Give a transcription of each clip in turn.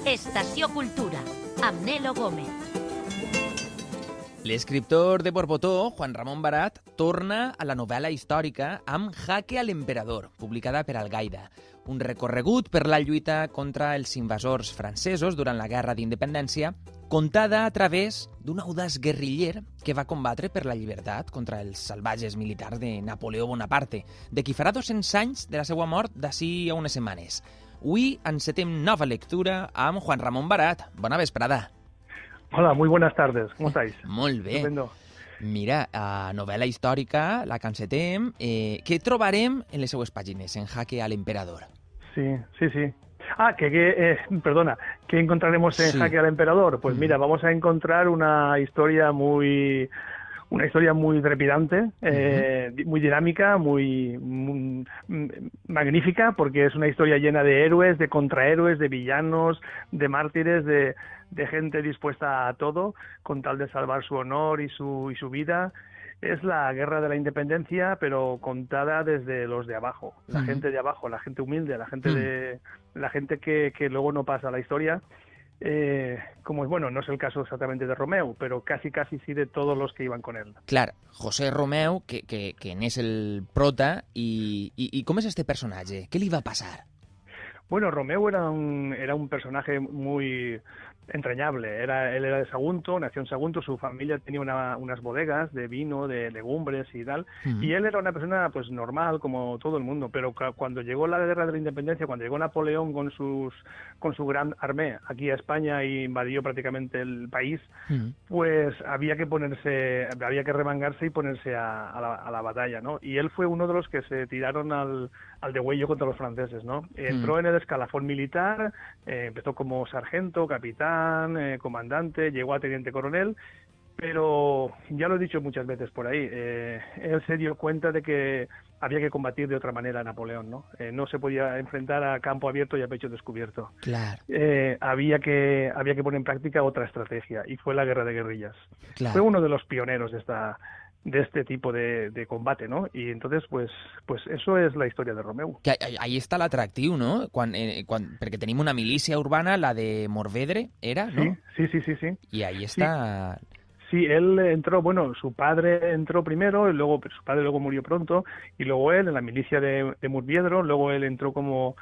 Estació Cultura, amb Nelo Gómez. L'escriptor de Borbotó, Juan Ramon Barat, torna a la novel·la històrica amb Jaque a l'emperador, publicada per Algaida. Un recorregut per la lluita contra els invasors francesos durant la Guerra d'Independència, contada a través d'un audaç guerriller que va combatre per la llibertat contra els salvatges militars de Napoleó Bonaparte, de qui farà 200 anys de la seva mort d'ací a unes setmanes. Avui encetem nova lectura amb Juan Ramon Barat. Bona vesprada. Hola, muy buenas tardes. ¿Cómo estáis? Molt bé. Estupendo. Mira, novel·la històrica, la que encetem. Què trobarem en les seues pàgines, en Jaque a l'emperador? Sí. Ah, perdona, ¿qué encontraremos en Jaque al Emperador? Pues mira, vamos a encontrar una historia muy trepidante, muy dinámica, muy magnífica, porque es una historia llena de héroes, de contrahéroes, de villanos, de mártires, de gente dispuesta a todo con tal de salvar su honor y su vida. Es la guerra de la independencia, pero contada desde los de abajo, la gente de abajo, la gente humilde, la gente que luego no pasa a la historia. Como es bueno, no es el caso exactamente de Romeu, pero casi sí de todos los que iban con él. Clar, José Romeu, que n'és el prota, i com és este personatge? Què li va passar? Bueno, Romeu era un personaje muy entrañable. Él era de Sagunto, nació en Sagunto, su familia tenía unas bodegas de vino, de legumbres y tal, y él era una persona pues normal como todo el mundo, pero cuando llegó la guerra de la independencia, cuando llegó Napoleón con su gran armée aquí a España y invadió prácticamente el país, pues había que remangarse y ponerse a la batalla, ¿no? Y él fue uno de los que se tiraron al degüello contra los franceses, ¿no? Entró en el escalafón militar, empezó como sargento, capitán, comandante, llegó a teniente coronel, pero ya lo he dicho muchas veces por ahí, él se dio cuenta de que había que combatir de otra manera a Napoleón, ¿no? No se podía enfrentar a campo abierto y a pecho descubierto. Claro. Había que poner en práctica otra estrategia, y fue la guerra de guerrillas. Claro. Fue uno de los pioneros de este tipo de combate, ¿no? Y entonces, pues eso es la historia de Romeu. Que ahí està l'atractiu, no? Perquè tenim una milícia urbana, la de Morvedre, era, no? Sí. Y ahí está... Sí, él entró, bueno, su padre entró primero, su padre luego murió pronto, y luego él en la milicia de Murviedro, luego él entró como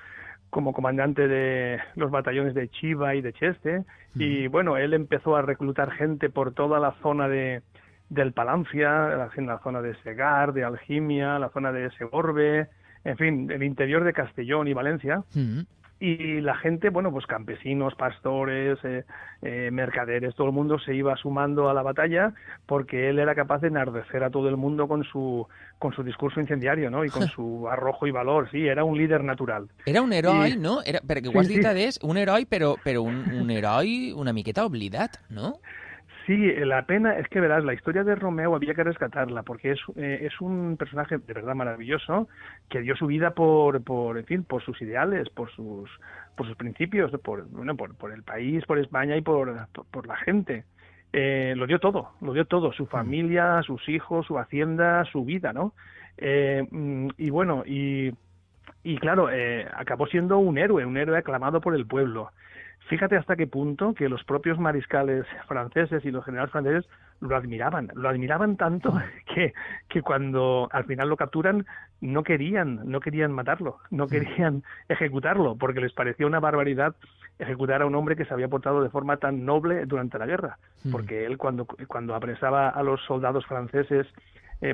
comandante de los batallones de Chiva y de Cheste, y bueno, él empezó a reclutar gente por toda la zona del Palancia, en la zona de Segar, de Algimia, la zona de Segorbe, en fin, el interior de Castellón y Valencia. Y la gente, bueno, pues campesinos, pastores, mercaderes, todo el mundo se iba sumando a la batalla porque él era capaz de enardecer a todo el mundo con su discurso incendiario, ¿no? Y con su arrojo y valor, sí, era un líder natural. Era un heroi, no? Perquè ho has dit adés, un heroi, però un heroi una miqueta oblidat, no? Sí, la pena es que, verás, la historia de Romeu había que rescatarla, porque es un personaje de verdad maravilloso, que dio su vida por sus ideales, por sus principios, por el país, por España y por la gente. Lo dio todo, su familia, sus hijos, su hacienda, su vida, ¿no? Y bueno, y claro, acabó siendo un héroe aclamado por el pueblo. Fíjate hasta qué punto que los propios mariscales franceses y los generales franceses lo admiraban tanto que cuando al final lo capturan no querían matarlo, no querían ejecutarlo, porque les parecía una barbaridad ejecutar a un hombre que se había portado de forma tan noble durante la guerra, porque él cuando apresaba a los soldados franceses,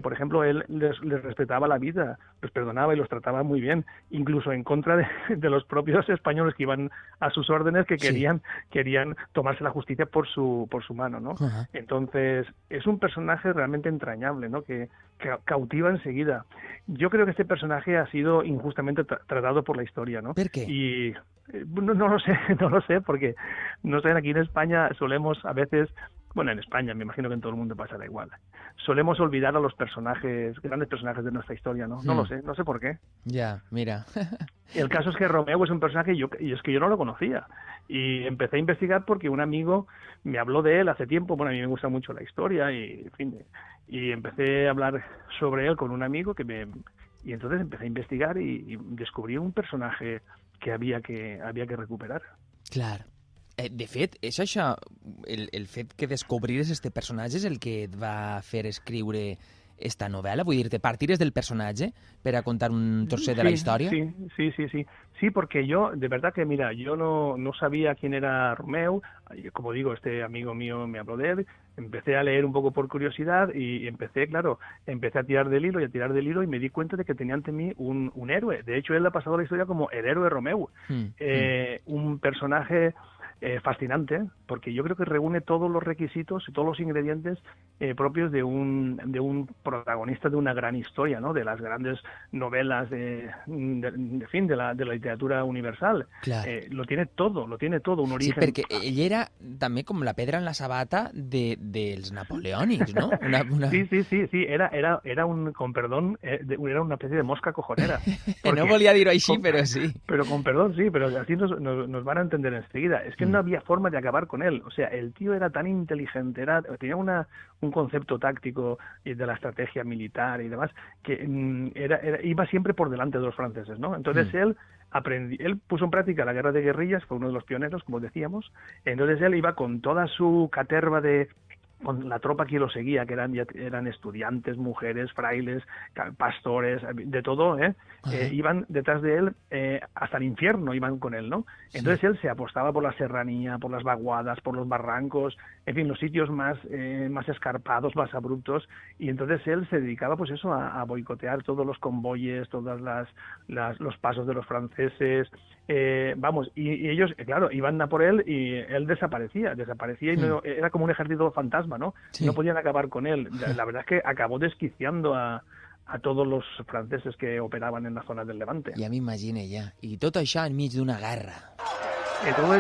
por ejemplo, él les respetaba la vida, los perdonaba y los trataba muy bien, incluso en contra de los propios españoles que iban a sus órdenes, que querían tomarse la justicia por su mano, ¿no? Entonces, es un personaje realmente entrañable, ¿no? Que cautiva enseguida. Yo creo que este personaje ha sido injustamente tratado por la historia, ¿no? ¿Por qué? Y no lo sé, porque no sé, aquí en España solemos a veces... Bueno, en España, me imagino que en todo el mundo pasará igual. Solemos olvidar a los grandes personajes de nuestra historia, ¿no? No lo sé, no sé por qué. Ya, mira. El caso es que Romeu es un personaje y es que yo no lo conocía. Y empecé a investigar porque un amigo me habló de él hace tiempo. Bueno, a mí me gusta mucho la historia y, en fin, y empecé a hablar sobre él con un amigo y entonces empecé a investigar y descubrí un personaje que había que recuperar. Claro. De fet, és això, el fet que descobrissis este personatge és el que et va fer escriure esta novel·la? Vull dir, te partires del personatge per a contar un trosset de la història? Sí, porque yo, de verdad que, mira, yo no sabía quién era Romeu. Como digo, este amigo mío me habló de él. Empecé a leer un poco por curiosidad y empecé a tirar del hilo y me di cuenta de que tenía ante mí un héroe. De hecho, él ha pasado la historia como el héroe Romeu. Un personaje fascinante, porque yo creo que reúne todos los requisitos y todos los ingredientes propios de un protagonista de una gran historia, ¿no? De las grandes novelas de la literatura universal. Lo tiene todo, un origen. Sí, perquè ell era també com la pedra en la sabata dels napoleònics, ¿no? Sí, era con perdón, era una especie de mosca cojonera. Porque, no volia dir-ho així, però sí. Pero con perdón, sí, pero así nos van a entender enseguida. Es que no había forma de acabar con él. O sea, el tío era tan inteligente, tenía un concepto táctico y de la estrategia militar y demás, que iba siempre por delante de los franceses, ¿no? Entonces él puso en práctica la guerra de guerrillas, fue uno de los pioneros, como decíamos. Entonces él iba con toda su caterva con la tropa que lo seguía, que eran estudiantes, mujeres, frailes, pastores, de todo, iban detrás de él hasta el infierno, iban con él, ¿no? Entonces él se apostaba por la serranía, por las vaguadas, por los barrancos, en fin, los sitios más escarpados, más abruptos, y entonces él se dedicaba pues eso, a boicotear todos los convoyes, todos los pasos de los franceses, y ellos, claro, iban a por él y él desaparecía y no, era como un ejército fantasma, ¿no? Sí. No podían acabar con él. La verdad es que acabó desquiciando a todos los franceses que operaban en la zona del Levante. Ja m'imagine, ja. I tot això enmig d'una guerra. Todo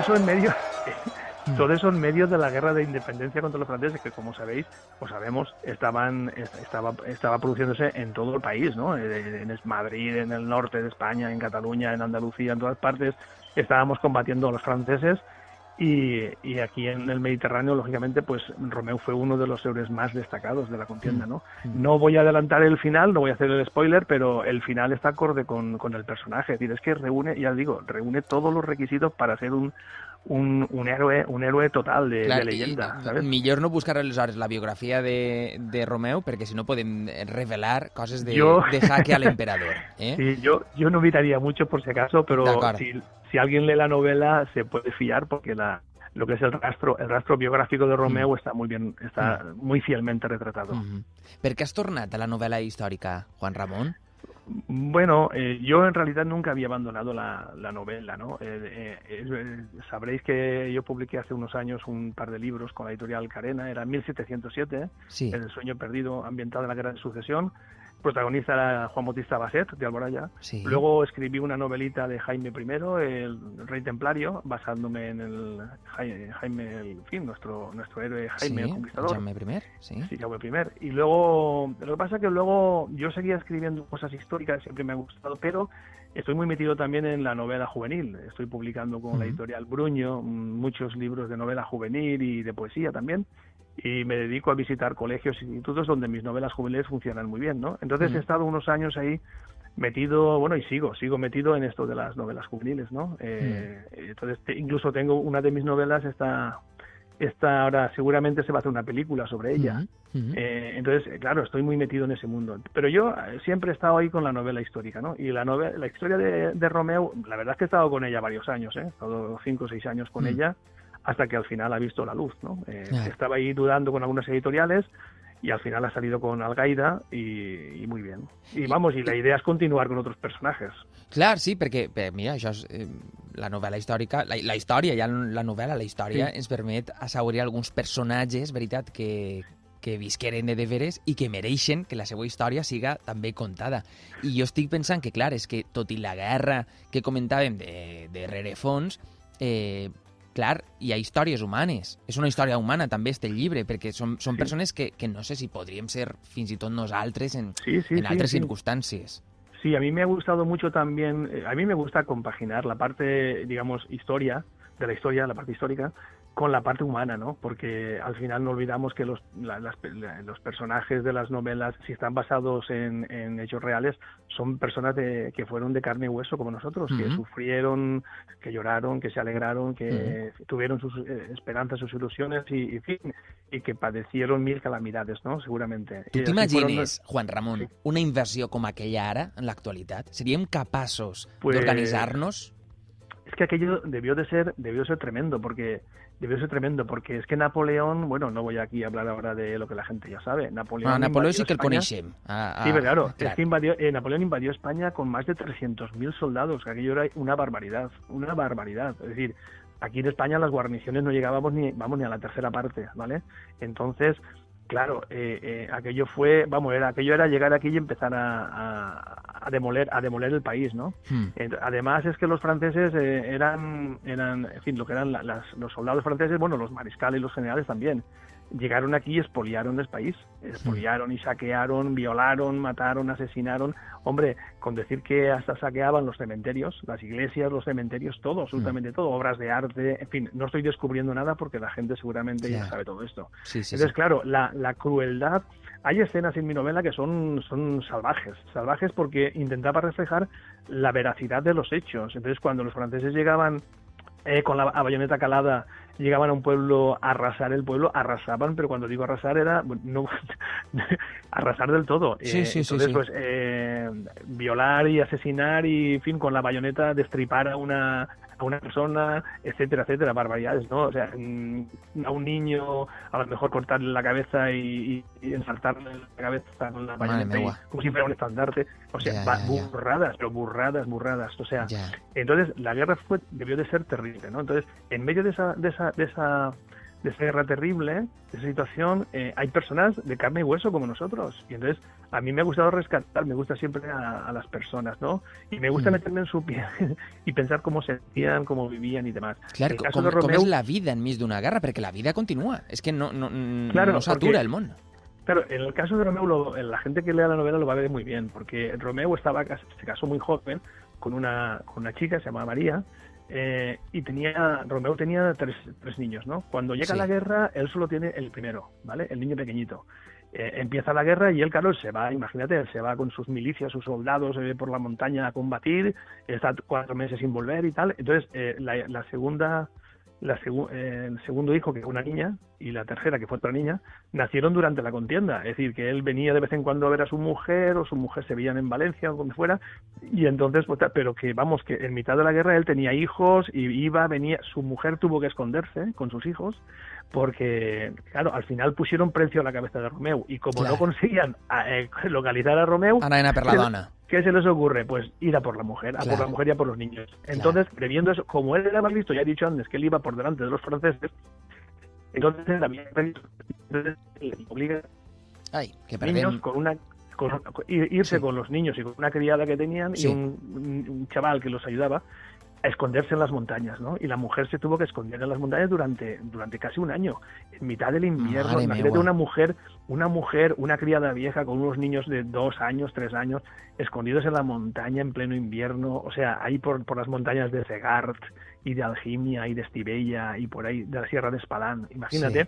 eso en medio de la guerra de independencia contra los franceses, que como sabéis, o sabemos, estaba produciéndose en todo el país, ¿no? En Madrid, en el norte de España, en Cataluña, en Andalucía, en todas partes, estábamos combatiendo a los franceses. Y aquí en el Mediterráneo, lógicamente, pues Romeu fue uno de los héroes más destacados de la contienda, ¿no? No voy a adelantar el final, no voy a hacer el spoiler, pero el final está acorde con el personaje. Es decir, es que reúne todos los requisitos para ser un héroe total de leyenda, ¿sabes? Millor no buscar aleshores la biografia de Romeu, perquè si no podem revelar coses de Jaque al Emperador. Sí, yo no miraría mucho por si acaso, pero si alguien lee la novela se puede fiar porque lo que es el rastro biográfico de Romeu está muy bien, está muy fielmente retratado. Per què has tornat a la novel·la històrica, Juan Ramón? Bueno, yo en realidad nunca había abandonado la novela, ¿no? Sabréis que yo publiqué hace unos años un par de libros con la editorial Carena, era 1707, sí. El sueño perdido, ambientado en la Guerra de Sucesión. Protagonista era Juan Bautista Basset, de Alboraya. Sí. Luego escribí una novelita de Jaime I, el rey templario, basándome en el Jaime, nuestro héroe Jaime, sí, el Conquistador. Jaime I, sí. Sí, Jaime I. Y luego, lo que pasa es que luego yo seguía escribiendo cosas históricas, siempre me ha gustado, pero estoy muy metido también en la novela juvenil. Estoy publicando con la editorial Bruño muchos libros de novela juvenil y de poesía también. Y me dedico a visitar colegios e institutos donde mis novelas juveniles funcionan muy bien, ¿no? Entonces he estado unos años ahí metido, bueno, y sigo metido en esto de las novelas juveniles, ¿no? Entonces incluso tengo una de mis novelas, esta ahora seguramente se va a hacer una película sobre ella. Entonces, claro, estoy muy metido en ese mundo. Pero yo siempre he estado ahí con la novela histórica, ¿no? Y la historia de Romeu, la verdad es que he estado con ella varios años, he estado 5 o 6 años con ella, hasta que al final ha visto la luz, ¿no? Estaba ahí dudando con algunas editoriales y al final ha salido con Algaida y muy bien. Y vamos, y la idea es continuar con otros personajes. Clar, sí, perquè mira, això és la novel·la històrica, la història, ja la novel·la, la història ens permet assaborir alguns personatges, veritat, que visqueren de veres i que mereixen que la seva història siga també contada. I jo estic pensant que, clar, és que tot i la guerra que comentàvem de rerefons, clar, hi ha històries humanes. És una història humana també este llibre, perquè són persones que no sé si podríem ser fins i tot nosaltres en altres circumstàncies. Sí, a mí me ha gustado mucho también, a mí me gusta compaginar la parte, digamos, historia de la historia, la parte histórica, con la parte humana, ¿no? Porque al final no olvidamos que los personajes de las novelas, si están basados en hechos reales, son personas que fueron de carne y hueso como nosotros, que sufrieron, que lloraron, que se alegraron, que tuvieron sus esperanzas, sus ilusiones y que padecieron mil calamidades, ¿no? Seguramente. Tu t'imagines, Juan Ramon, sí, una invasió com aquella ara, en l'actualitat? Seríem capaços pues, d'organitzar-nos? Es que aquello debió de ser tremendo, porque es que Napoleón, bueno, no voy aquí a hablar ahora de lo que la gente ya sabe. Napoleón sí que el España. coneixem. Sí, pero claro, es que Napoleón invadió España con más de 300.000 soldados, que aquello era una barbaridad. Es decir, aquí en España las guarniciones no llegábamos ni a la tercera parte, ¿vale? Entonces, claro, aquello era llegar aquí y empezar a demoler el país, ¿no? Además es que los franceses eran, en fin, lo que eran los soldados franceses, bueno, los mariscales y los generales también, llegaron aquí y expoliaron el país, expoliaron y saquearon, violaron, mataron, asesinaron. Hombre, con decir que hasta saqueaban los cementerios, las iglesias, los cementerios, todo, absolutamente todo, obras de arte, en fin, no estoy descubriendo nada porque la gente seguramente ya sabe todo esto. Sí, Entonces, claro, la crueldad, hay escenas en mi novela que son salvajes porque intentaba reflejar la veracidad de los hechos. Entonces, cuando los franceses llegaban con la bayoneta calada, llegaban a un pueblo a arrasar el pueblo, arrasaban, pero cuando digo arrasar era no arrasar del todo. Entonces, pues violar y asesinar y, en fin, con la bayoneta destripar a una persona, etcétera, etcétera, barbaridades, ¿no? O sea, a un niño a lo mejor cortarle la cabeza y ensartarle la cabeza con la bayoneta como si fuera un estandarte. O sea, burradas, pero burradas. O sea, entonces la guerra debió de ser terrible, ¿no? Entonces, en medio de esa guerra terrible, de esa situación, hay personas de carne y hueso como nosotros. Y entonces, a mí me ha gustado rescatar, me gusta siempre a las personas, ¿no? Y me gusta meterme en su piel y pensar cómo sentían, cómo vivían y demás. Clar, com és la vida enmig d'una guerra? Perquè la vida continua. És que no s'atura el món. Claro, en el caso de Romeu, la gente que lea la novela lo va a ver muy bien, porque Romeu se casó muy joven con una chica, se llamaba María, y Romeu tenía tres niños, ¿no? Cuando llega la guerra, él solo tiene el primero, ¿vale? El niño pequeñito. Empieza la guerra y él, claro, se va, imagínate, él se va con sus milicias, sus soldados por la montaña a combatir, está 4 meses sin volver y tal. Entonces, el segundo hijo, que es una niña, y la tercera, que fue otra niña, nacieron durante la contienda. Es decir, que él venía de vez en cuando a ver a su mujer, o su mujer se veían en Valencia o donde fuera, y entonces, pues, pero que vamos, que en mitad de la guerra él tenía hijos, y venía, su mujer tuvo que esconderse con sus hijos, porque, claro, al final pusieron precio a la cabeza de Romeu, y como no conseguían localizar a Romeu... Anaven per la dona. ¿Qué se les ocurre? Pues ir a por la mujer, por la mujer y a por los niños. Entonces, previendo eso, como él era más listo, ya he dicho antes que él iba por delante de los franceses, entonces también le obliga a niños irse con los niños y con una criada que tenían y un chaval que los ayudaba a esconderse en las montañas, ¿no? Y la mujer se tuvo que esconder en las montañas durante casi un año, en mitad del invierno. Imagínate una criada vieja con unos niños de 2 años, 3 años, escondidos en la montaña en pleno invierno, o sea, ahí por las montañas de Segart y de Algimia y de Estivella y por ahí de la Sierra de Espadán. Imagínate,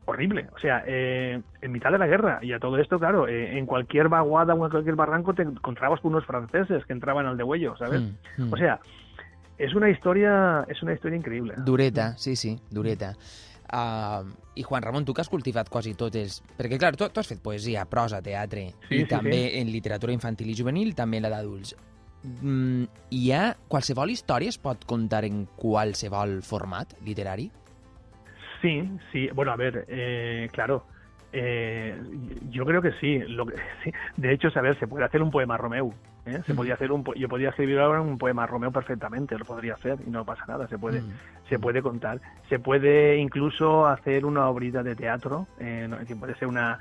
horrible, o sea, en mitad de la guerra. Y a todo esto, claro, en cualquier vaguada o en cualquier barranco te encontrabas con unos franceses que entraban al degüello, ¿sabes? O sea, és una història increïble. Dureta, sí, dureta. I Juan Ramon, tu que has cultivat quasi totes... Perquè, clar, tu has fet poesia, prosa, teatre, i també en literatura infantil i juvenil, també en la d'adults. Hi ha qualsevol història es pot contar en qualsevol format literari? Sí. Bueno, a ver, claro. Yo creo que sí. De hecho, se puede hacer un poema Romeu. Yo podía escribir ahora un poema Romeu perfectamente, lo podría hacer y no pasa nada, se puede contar. Se puede incluso hacer una obrita de teatro, que puede ser una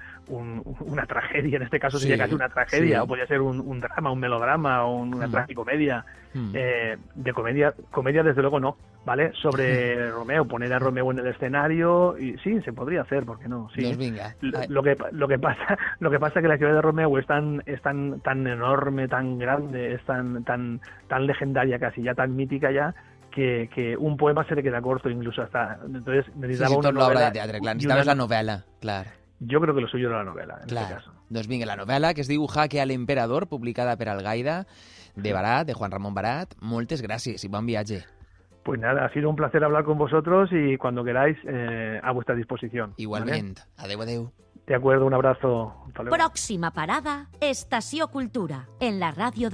tragedia, en este caso sería casi una tragedia, o podría ser un drama, un melodrama o una tragicomedia. De comedia desde luego no, ¿vale? Sobre Romeu, poner a Romeu en el escenario, y sí, se podría hacer, ¿por qué no? Sí. Pues venga. Lo que pasa es que la ciudad de Romeu es tan enorme, tan grande, es tan legendaria casi, ya tan mítica ya, que un poema se le queda corto, incluso hasta... Entonces necesitava sí, una tot l'obra novel·la... de teatre, clar. i Necessitaves una- la novel·la, clar. Jo crec que lo suyo era la novela, en Clar. este caso. Doncs vinga, la novel·la que es diu Jaque al emperador, publicada per Algaida, de Barat, de Juan Ramón Barat. Moltes gràcies i bon viatge. Pues nada, ha sido un placer hablar con vosotros y cuando queráis, a vuestra disposición. Igualment. Adeu, adeu. ¿Vale? De acuerdo, un abrazo. Hasta luego. Pròxima parada, Estació Cultura, en la ràdio de